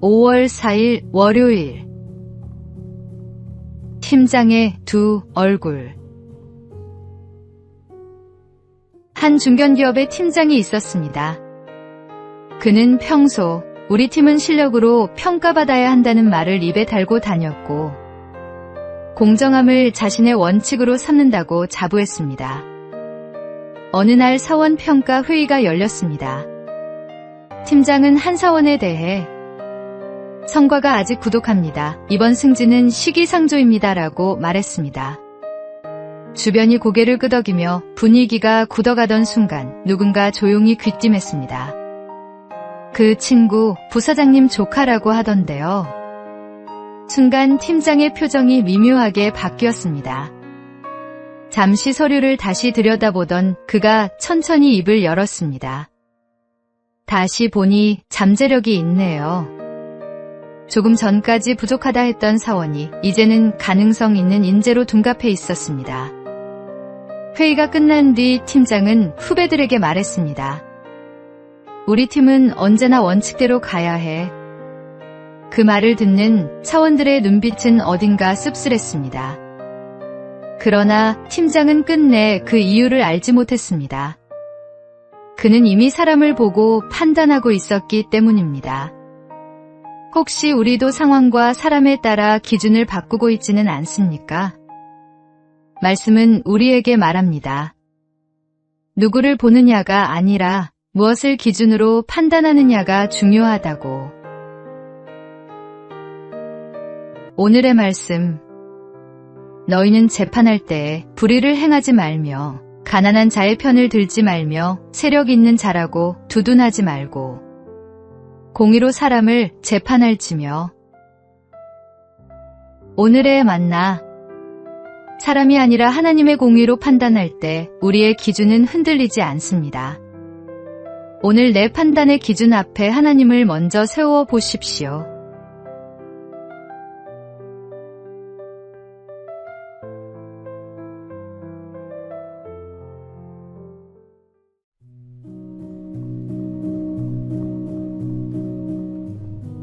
5월 4일 월요일. 팀장의 두 얼굴. 한 중견기업의 팀장이 있었습니다. 그는 평소 우리 팀은 실력으로 평가받아야 한다는 말을 입에 달고 다녔고, 공정함을 자신의 원칙으로 삼는다고 자부했습니다. 어느 날 사원 평가 회의가 열렸습니다. 팀장은 한 사원에 대해 성과가 아직 부족합니다. 이번 승진은 시기상조입니다라고 말했습니다. 주변이 고개를 끄덕이며 분위기가 굳어가던 순간 누군가 조용히 귀띔했습니다. 그 친구 부사장님 조카라고 하던데요. 순간 팀장의 표정이 미묘하게 바뀌었습니다. 잠시 서류를 다시 들여다보던 그가 천천히 입을 열었습니다. 다시 보니 잠재력이 있네요. 조금 전까지 부족하다 했던 사원이 이제는 가능성 있는 인재로 둔갑해 있었습니다. 회의가 끝난 뒤 팀장은 후배들에게 말했습니다. 우리 팀은 언제나 원칙대로 가야 해. 그 말을 듣는 사원들의 눈빛은 어딘가 씁쓸했습니다. 그러나 팀장은 끝내 그 이유를 알지 못했습니다. 그는 이미 사람을 보고 판단하고 있었기 때문입니다. 혹시 우리도 상황과 사람에 따라 기준을 바꾸고 있지는 않습니까? 말씀은 우리에게 말합니다. 누구를 보느냐가 아니라 무엇을 기준으로 판단하느냐가 중요하다고. 오늘의 말씀. 너희는 재판할 때 불의를 행하지 말며 가난한 자의 편을 들지 말며 세력 있는 자라고 두둔하지 말고 공의로 사람을 재판할지며. 오늘의 만나. 사람이 아니라 하나님의 공의로 판단할 때 우리의 기준은 흔들리지 않습니다. 오늘 내 판단의 기준 앞에 하나님을 먼저 세워 보십시오.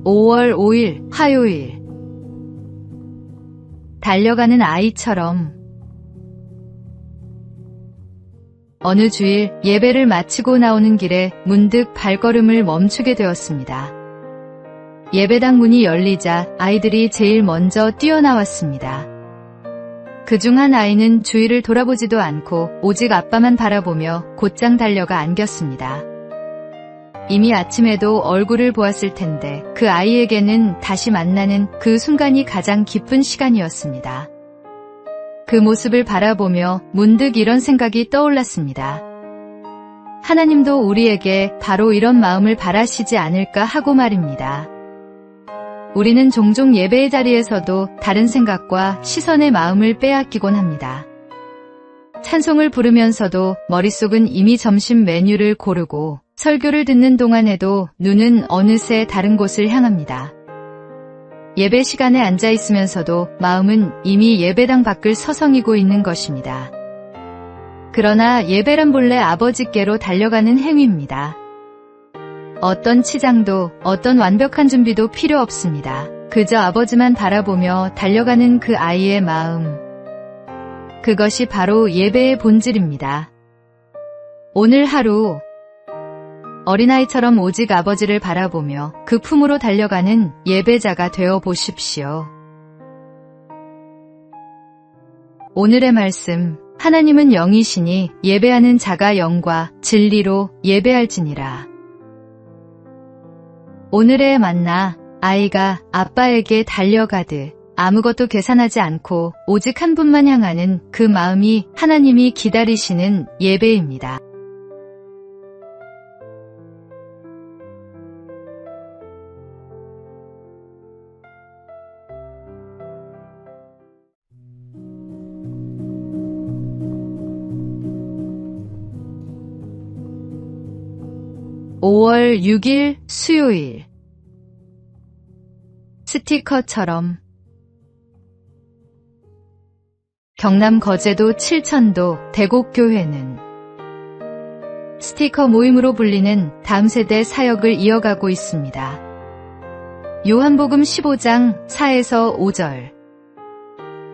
(5월 5일) 화요일. 달려가는 아이처럼. 어느 주일 예배를 마치고 나오는 길에 문득 발걸음을 멈추게 되었습니다. 예배당 문이 열리자 아이들이 제일 먼저 뛰어나왔습니다. 그중 한 아이는 주위를 돌아보지도 않고 오직 아빠만 바라보며 곧장 달려가 안겼습니다. 이미 아침에도 얼굴을 보았을 텐데 그 아이에게는 다시 만나는 그 순간이 가장 기쁜 시간이었습니다. 그 모습을 바라보며 문득 이런 생각이 떠올랐습니다. 하나님도 우리에게 바로 이런 마음을 바라시지 않을까 하고 말입니다. 우리는 종종 예배의 자리에서도 다른 생각과 시선의 마음을 빼앗기곤 합니다. 찬송을 부르면서도 머릿속은 이미 점심 메뉴를 고르고 설교를 듣는 동안에도 눈은 어느새 다른 곳을 향합니다. 예배 시간에 앉아 있으면서도 마음은 이미 예배당 밖을 서성이고 있는 것입니다. 그러나 예배란 본래 아버지께로 달려가는 행위입니다. 어떤 치장도 어떤 완벽한 준비도 필요 없습니다. 그저 아버지만 바라보며 달려가는 그 아이의 마음. 그것이 바로 예배의 본질입니다. 오늘 하루 어린아이처럼 오직 아버지를 바라보며 그 품으로 달려가는 예배자가 되어 보십시오. 오늘의 말씀. 하나님은 영이시니 예배하는 자가 영과 진리로 예배할지니라. 오늘의 만나. 아이가 아빠에게 달려가듯 아무것도 계산하지 않고 오직 한 분만 향하는 그 마음이 하나님이 기다리시는 예배입니다. (5월 6일) 수요일. 스티커처럼. 경남 거제도 칠천도 대곡교회는 스티커 모임으로 불리는 다음 세대 사역을 이어가고 있습니다. 요한복음 15장 4에서 5절.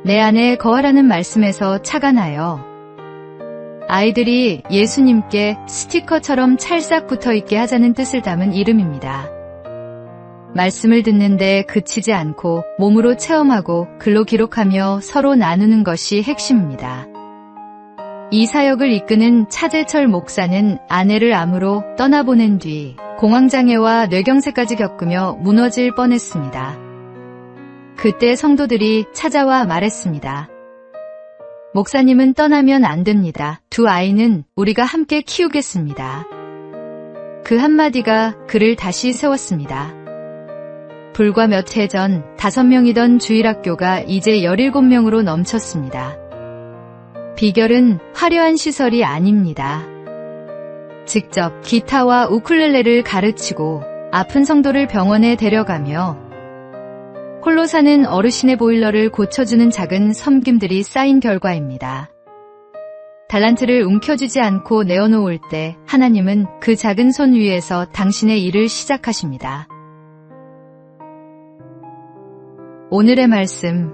내 안에 거하라는 말씀에서 차가 나요. 아이들이 예수님께 스티커처럼 찰싹 붙어있게 하자는 뜻을 담은 이름입니다. 말씀을 듣는데 그치지 않고 몸으로 체험하고 글로 기록하며 서로 나누는 것이 핵심입니다. 이 사역을 이끄는 차재철 목사는 아내를 암으로 떠나보낸 뒤 공황장애와 뇌경색까지 겪으며 무너질 뻔했습니다. 그때 성도들이 찾아와 말했습니다. 목사님은 떠나면 안 됩니다. 두 아이는 우리가 함께 키우겠습니다. 그 한마디가 그를 다시 세웠습니다. 불과 몇 해 전 5명이던 주일학교가 이제 17명으로 넘쳤습니다. 비결은 화려한 시설이 아닙니다. 직접 기타와 우쿨렐레를 가르치고 아픈 성도를 병원에 데려가며 홀로 사는 어르신의 보일러를 고쳐주는 작은 섬김들이 쌓인 결과입니다. 달란트를 움켜쥐지 않고 내어놓을 때 하나님은 그 작은 손 위에서 당신의 일을 시작하십니다. 오늘의 말씀.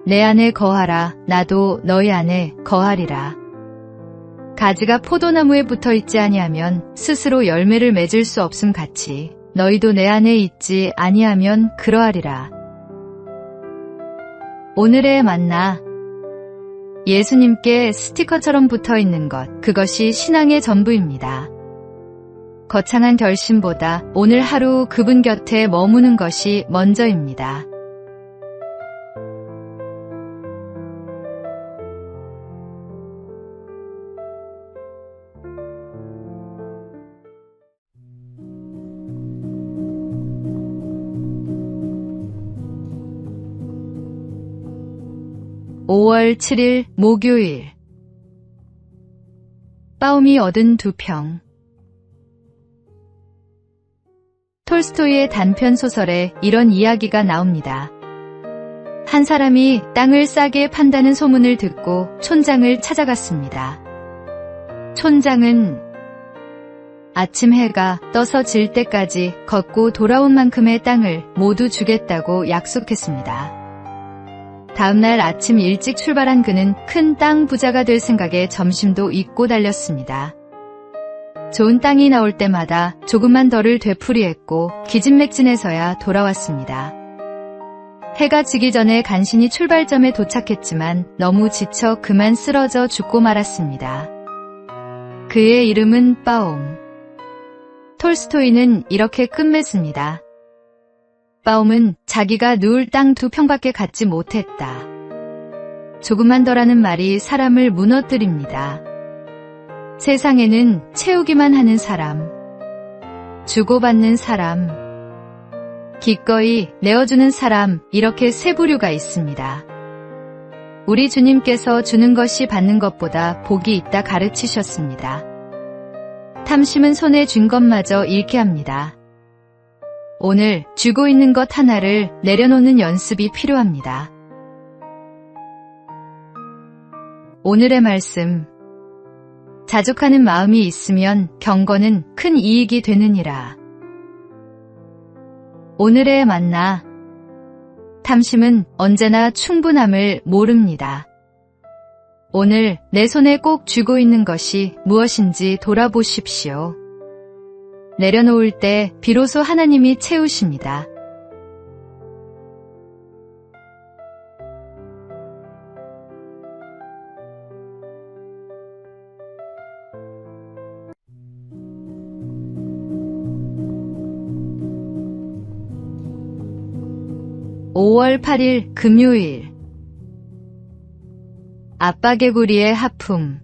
내 안에 거하라. 나도 너희 안에 거하리라. 가지가 포도나무에 붙어 있지 아니하면 스스로 열매를 맺을 수 없음 같이 너희도 내 안에 있지 아니하면 그러하리라. 오늘의 만나. 예수님께 스티커처럼 붙어 있는 것, 그것이 신앙의 전부입니다. 거창한 결심보다 오늘 하루 그분 곁에 머무는 것이 먼저입니다. (5월 7일) 목요일. 빠움이 얻은 2평. 톨스토이의 단편 소설에 이런 이야기가 나옵니다. 한 사람이 땅을 싸게 판다는 소문을 듣고 촌장을 찾아갔습니다. 촌장은 아침 해가 떠서 질 때까지 걷고 돌아온 만큼의 땅을 모두 주겠다고 약속했습니다. 다음날 아침 일찍 출발한 그는 큰 땅 부자가 될 생각에 점심도 잊고 달렸습니다. 좋은 땅이 나올 때마다 조금만 덜을 되풀이했고 기진맥진해서야 돌아왔습니다. 해가 지기 전에 간신히 출발점에 도착했지만 너무 지쳐 그만 쓰러져 죽고 말았습니다. 그의 이름은 빠움. 톨스토이는 이렇게 끝맺습니다. 빠움은 자기가 누울 땅 2평밖에 갖지 못했다. 조금만 더라는 말이 사람을 무너뜨립니다. 세상에는 채우기만 하는 사람, 주고받는 사람, 기꺼이 내어주는 사람, 이렇게 세 부류가 있습니다. 우리 주님께서 주는 것이 받는 것보다 복이 있다 가르치셨습니다. 탐심은 손에 쥔 것마저 잃게 합니다. 오늘 쥐고 있는 것 하나를 내려놓는 연습이 필요합니다. 오늘의 말씀. 자족하는 마음이 있으면 경건은 큰 이익이 되느니라. 오늘의 만나. 탐심은 언제나 충분함을 모릅니다. 오늘 내 손에 꼭 쥐고 있는 것이 무엇인지 돌아보십시오. 내려놓을 때 비로소 하나님이 채우십니다. (5월 8일) 금요일. 아빠개구리의 하품.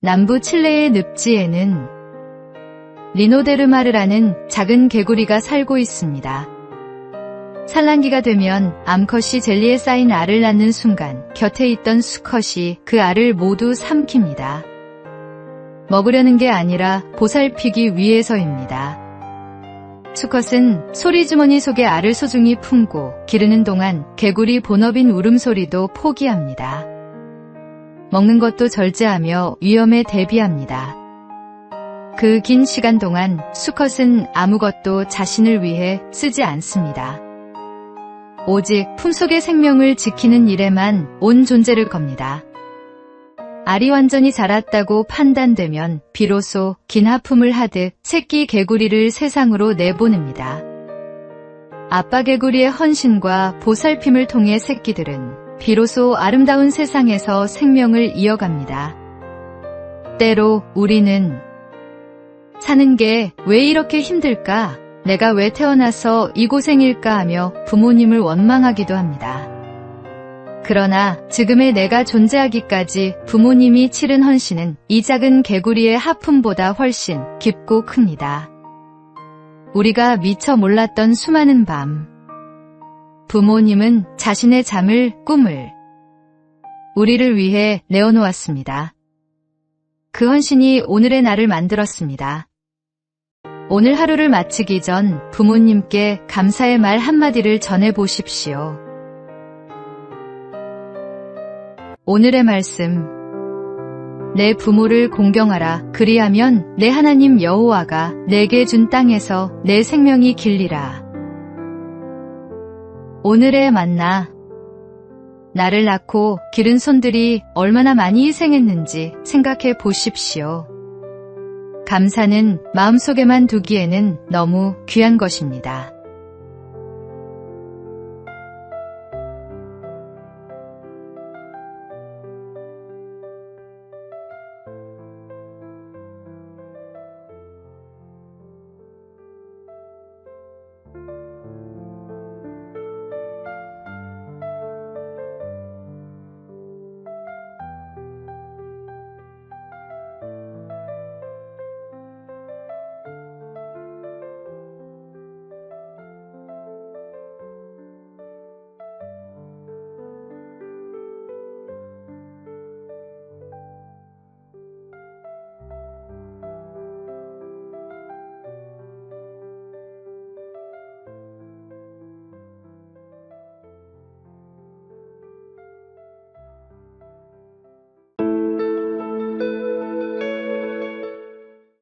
남부 칠레의 늪지에는 리노데르마르라는 작은 개구리가 살고 있습니다. 산란기가 되면 암컷이 젤리에 쌓인 알을 낳는 순간 곁에 있던 수컷이 그 알을 모두 삼킵니다. 먹으려는 게 아니라 보살피기 위해서입니다. 수컷은 소리주머니 속에 알을 소중히 품고 기르는 동안 개구리 본업인 울음소리도 포기합니다. 먹는 것도 절제하며 위험에 대비합니다. 그 긴 시간 동안 수컷은 아무것도 자신을 위해 쓰지 않습니다. 오직 품속의 생명을 지키는 일에만 온 존재를 겁니다. 알이 완전히 자랐다고 판단되면 비로소 긴 하품을 하듯 새끼 개구리를 세상으로 내보냅니다. 아빠 개구리의 헌신과 보살핌을 통해 새끼들은 비로소 아름다운 세상에서 생명을 이어갑니다. 때로 우리는 사는 게 왜 이렇게 힘들까? 내가 왜 태어나서 이 고생일까 하며 부모님을 원망하기도 합니다. 그러나 지금의 내가 존재하기까지 부모님이 치른 헌신은 이 작은 개구리의 하품보다 훨씬 깊고 큽니다. 우리가 미처 몰랐던 수많은 밤, 부모님은 자신의 잠을, 꿈을 우리를 위해 내어놓았습니다. 그 헌신이 오늘의 나를 만들었습니다. 오늘 하루를 마치기 전 부모님께 감사의 말 한마디를 전해보십시오. 오늘의 말씀. 내 부모를 공경하라. 그리하면 내 하나님 여호와가 내게 준 땅에서 내 생명이 길리라. 오늘의 만나. 나를 낳고 기른 손들이 얼마나 많이 희생했는지 생각해 보십시오. 감사는 마음속에만 두기에는 너무 귀한 것입니다.